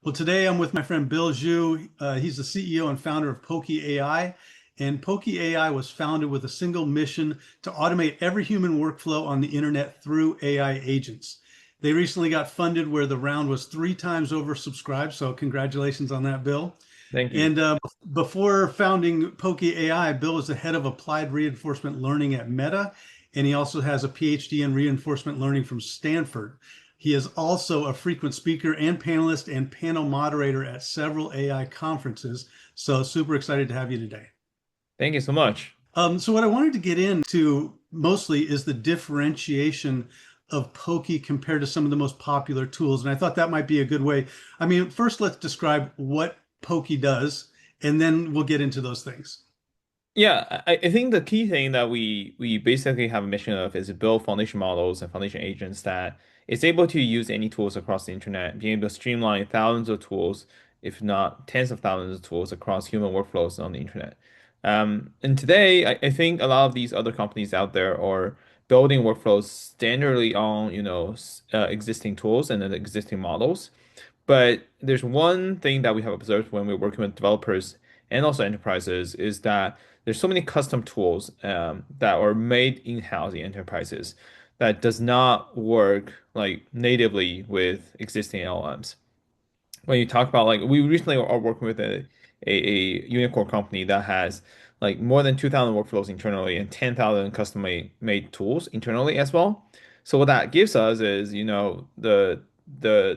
Well, today I'm with my friend Bill Zhu. He's the CEO and founder of Pokee.ai. And Pokee.ai was founded with a single mission to automate every human workflow on the internet through AI agents. They recently got funded where the round was 3 times oversubscribed. So, congratulations on that, Bill. Thank you. And before founding Pokee.ai, Bill was the head of applied reinforcement learning at Meta, and he also has a PhD in reinforcement learning from Stanford. He is also a frequent speaker and panelist and panel moderator at several AI conferences. So super excited to have you today. Thank you so much. So what I wanted to get into mostly is the differentiation of Pokey compared to some of the most popular tools. And I thought that might be a good way. I mean, first let's describe what Pokey does, and then we'll get into those things. Yeah, I think the key thing that we basically have a mission of is to build foundation models and foundation agents that is able to use any tools across the internet, being able to streamline thousands of tools, if not tens of thousands of tools across human workflows on the internet. And today, I think a lot of these other companies out there are building workflows standardly on, existing tools and then existing models. But there's one thing that we have observed when we're working with developers and also enterprises is that there's so many custom tools that are made in-house in enterprises that does not work like natively with existing LLMs. When you talk about like we recently are working with a unicorn company that has like more than 2,000 workflows internally and 10,000 custom made tools internally as well. So what that gives us is, the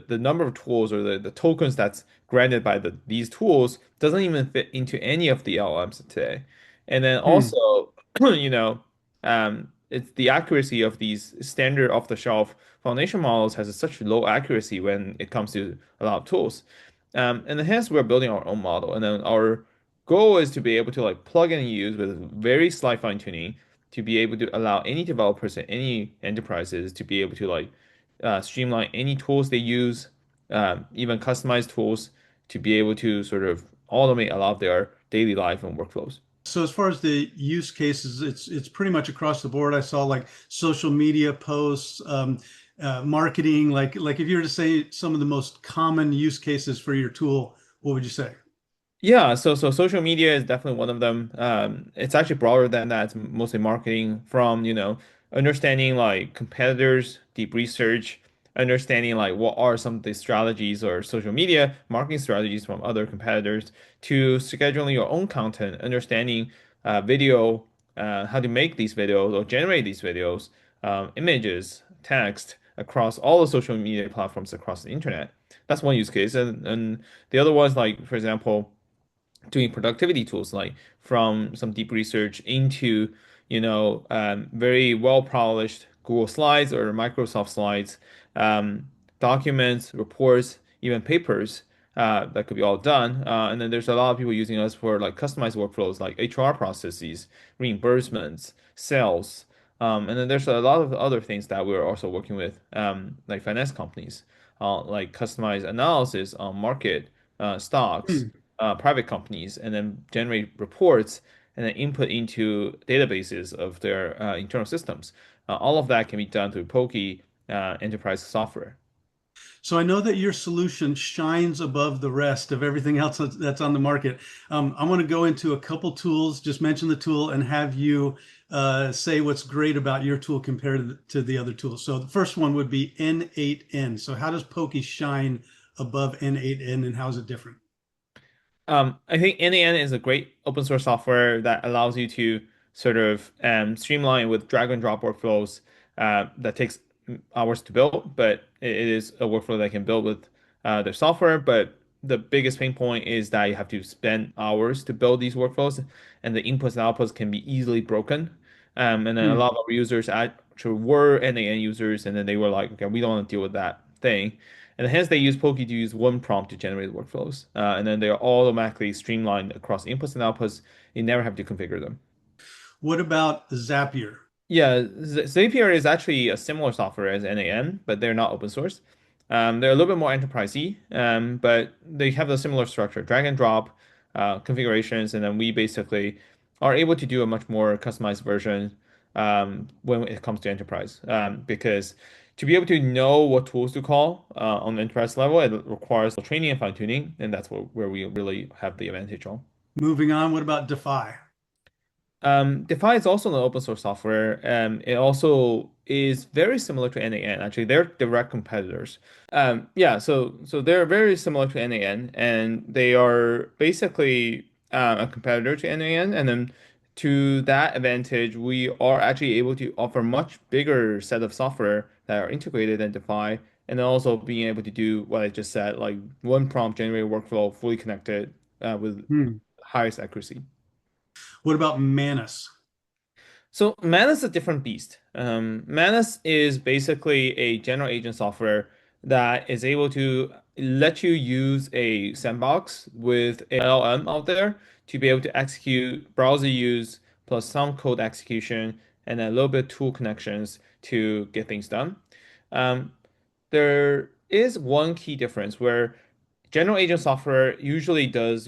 number of tools or the tokens that's granted by these tools doesn't even fit into any of the LLMs today. And then Hmm. also, it's the accuracy of these standard off-the-shelf foundation models has such low accuracy when it comes to a lot of tools. And then hence we're building our own model. And then our goal is to be able to like plug and use with very slight fine-tuning to be able to allow any developers and any enterprises to be able to like streamline any tools they use, even customized tools to be able to sort of automate a lot of their daily life and workflows. So as far as the use cases, it's pretty much across the board. I saw like social media posts, marketing. Like if you were to say some of the most common use cases for your tool, what would you say? Yeah, so social media is definitely one of them. It's actually broader than that. It's mostly marketing from, understanding like competitors, deep research, understanding like what are some of the strategies or social media marketing strategies from other competitors to scheduling your own content, understanding video, how to make these videos or generate these videos, images, text across all the social media platforms across the internet. That's one use case. And the other one is like, for example, doing productivity tools like from some deep research into very well polished Google Slides or Microsoft Slides, documents, reports, even papers that could be all done. And then there's a lot of people using us for like customized workflows like HR processes, reimbursements, sales. And then there's a lot of other things that we're also working with, like finance companies, like customized analysis on market stocks, Hmm. private companies, and then generate reports and then input into databases of their internal systems. All of that can be done through Pokey enterprise software. So I know that your solution shines above the rest of everything else that's on the market. I want to go into a couple tools, just mention the tool and have you say what's great about your tool compared to the other tools. So the first one would be N8N. So how does Pokey shine above N8N and how is it different? I think NAN is a great open source software that allows you to sort of streamline with drag and drop workflows that takes hours to build, but it is a workflow that can build with the software. But the biggest pain point is that you have to spend hours to build these workflows, and the inputs and outputs can be easily broken. And then a Hmm. lot of our users actually were NAN users, and then they were like, okay, we don't want to deal with that thing. And hence they use Pokey to use one prompt to generate workflows. And then they are automatically streamlined across inputs and outputs. You never have to configure them. What about Zapier? Yeah, Zapier is actually a similar software as NAN, but they're not open source. They're a little bit more enterprisey, but they have a similar structure, drag and drop configurations, and then we basically are able to do a much more customized version when it comes to enterprise. Because to be able to know what tools to call on the enterprise level, it requires training and fine-tuning, and that's where we really have the advantage on. Moving on, what about Defy? Dify is also an open source software. It also is very similar to NAN. Actually, they're direct competitors. Yeah, so they're very similar to NAN, and they are basically a competitor to NAN. And then to that advantage, we are actually able to offer much bigger set of software that are integrated in Dify, and then also being able to do what I just said, like one prompt generated workflow, fully connected with Hmm. highest accuracy. What about Manus? So Manus is a different beast. Manus is basically a general agent software that is able to let you use a sandbox with a LLM out there to be able to execute browser use plus some code execution and a little bit tool connections to get things done. Um, there is one key difference where general agent software usually does,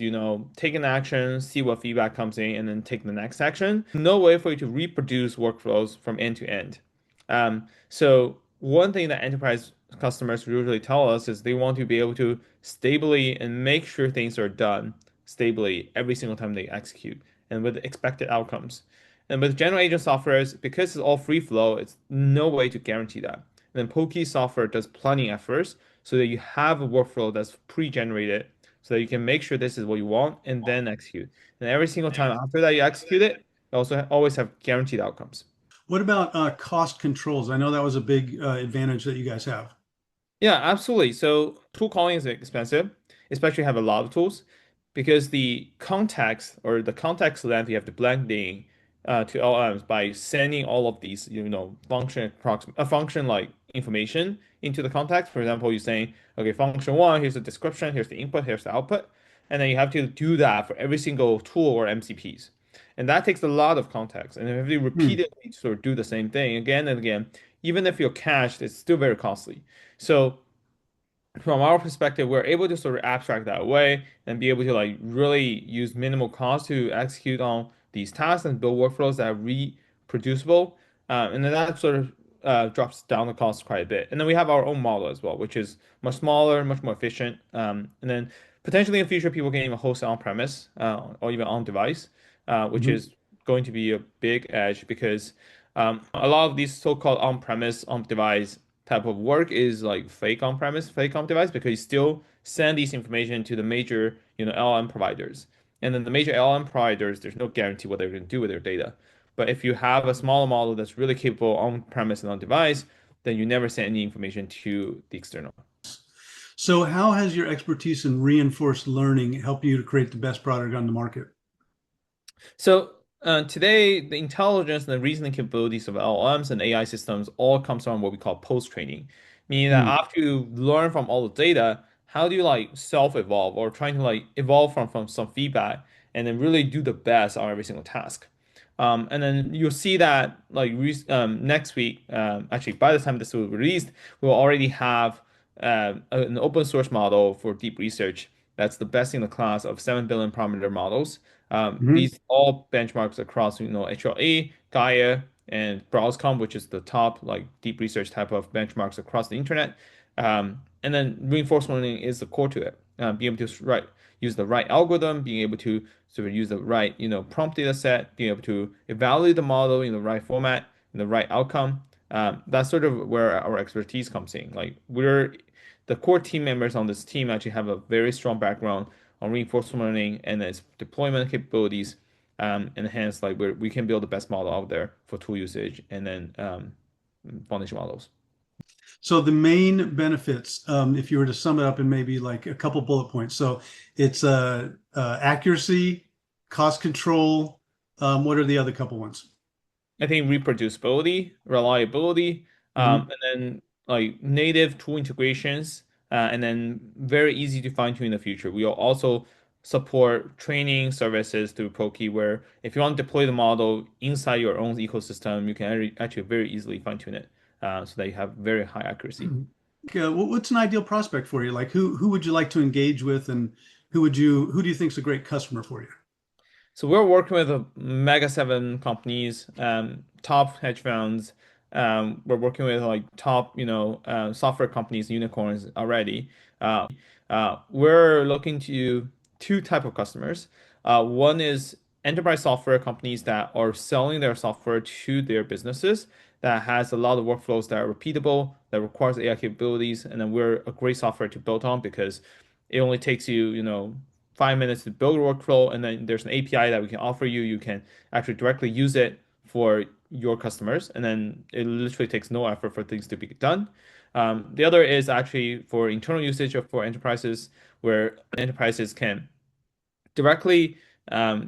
take an action, see what feedback comes in, and then take the next action. No way for you to reproduce workflows from end to end. So one thing that enterprise customers usually tell us is they want to be able to stably and make sure things are done stably every single time they execute and with expected outcomes. And with general agent softwares, because it's all free flow, it's no way to guarantee that. And then Pokee software does plenty efforts so that you have a workflow that's pre-generated so that you can make sure this is what you want and then execute. And every single time after that you execute it, you also always have guaranteed outcomes. What about cost controls? I know that was a big advantage that you guys have. Yeah, absolutely. So tool calling is expensive, especially have a lot of tools, because the context or the context length you have to blend in to LLMs by sending all of these, function like information into the context. For example, you're saying, okay, function one, here's the description, here's the input, here's the output, and then you have to do that for every single tool or MCPs. And that takes a lot of context. And if you Hmm. repeatedly sort of do the same thing again and again, even if you're cached, it's still very costly. So from our perspective, we're able to sort of abstract that away and be able to like really use minimal cost to execute on these tasks and build workflows that are reproducible. And then that sort of drops down the cost quite a bit. And then we have our own model as well, which is much smaller, much more efficient. And then potentially in the future, people can even host on-premise or even on device, which Mhm. is going to be a big edge because a lot of these so-called on-premise, on-device type of work is like fake on-premise, fake on-device because you still send these information to the major, LLM providers. And then the major LLM providers, there's no guarantee what they're going to do with their data. But if you have a smaller model that's really capable on-premise and on-device, then you never send any information to the external. So, how has your expertise in reinforced learning helped you to create the best product on the market? So today, the intelligence and the reasoning capabilities of LLMs and AI systems all comes from what we call post-training, meaning that Hmm. after you learn from all the data, how do you like self-evolve or trying to like evolve from some feedback and then really do the best on every single task? And then you'll see that like next week, actually by the time this will be released, we'll already have an open source model for deep research that's the best in the class of 7 billion parameter models. Hmm. These all benchmarks across, HLE, Gaia, and Browsecom, which is the top like deep research type of benchmarks across the internet. And then reinforcement learning is the core to it. Being able to use the right algorithm, being able to sort of use the right, prompt data set, being able to evaluate the model in the right format, in the right outcome. That's sort of where our expertise comes in. Like we're the core team members on this team actually have a very strong background on reinforcement learning and its deployment capabilities. And hence, like we can build the best model out there for tool usage and then foundation models. So, the main benefits, if you were to sum it up in maybe like a couple bullet points, so it's accuracy, cost control. What are the other couple ones? I think reproducibility, reliability, Hmm. and then like native tool integrations, and then very easy to fine tune in the future. We will also support training services through Pokey, where if you want to deploy the model inside your own ecosystem, you can actually very easily fine tune it so that you have very high accuracy. What's an ideal prospect for you? Like who would you like to engage with, and who do you think is a great customer for you? So we're working with Mega 7 companies, top hedge funds, We're working with like top, software companies, unicorns already. We're looking to two type of customers. One is enterprise software companies that are selling their software to their businesses that has a lot of workflows that are repeatable, that requires AI capabilities, and then we're a great software to build on because it only takes you, 5 minutes to build a workflow, and then there's an API that we can offer you. You can actually directly use it for your customers, and then it literally takes no effort for things to be done. The other is actually for internal usage of for enterprises, where enterprises can directly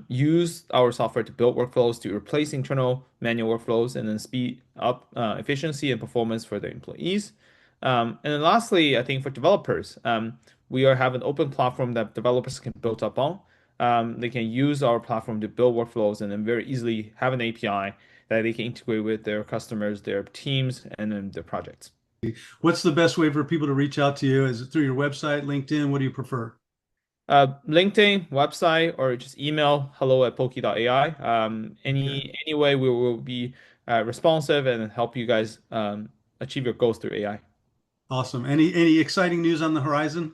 use our software to build workflows to replace internal manual workflows and then speed up efficiency and performance for their employees. And then lastly, I think for developers, we are have an open platform that developers can build up on. They can use our platform to build workflows and then very easily have an API that they can integrate with their customers, their teams, and then their projects. What's the best way for people to reach out to you? Is it through your website, LinkedIn? What do you prefer? LinkedIn, website, or just email hello@Pokee.ai. Okay. Any way we will be responsive and help you guys achieve your goals through AI. Awesome. Any exciting news on the horizon?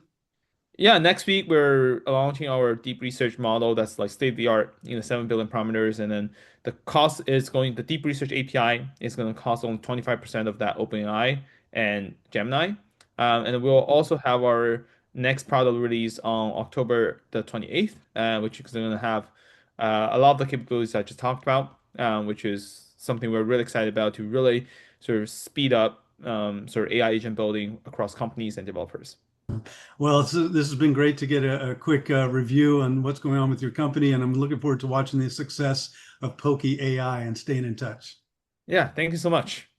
Yeah, next week we're launching our deep research model that's like state of the art, 7 billion parameters, and then the deep research API is going to cost only 25% of that OpenAI and Gemini. And then we'll also have our next product release on October the 28th, which is going to have a lot of the capabilities I just talked about, which is something we're really excited about to really sort of speed up sort of AI agent building across companies and developers. Well, this has been great to get a quick review on what's going on with your company, and I'm looking forward to watching the success of Pokee AI and staying in touch. Yeah, thank you so much.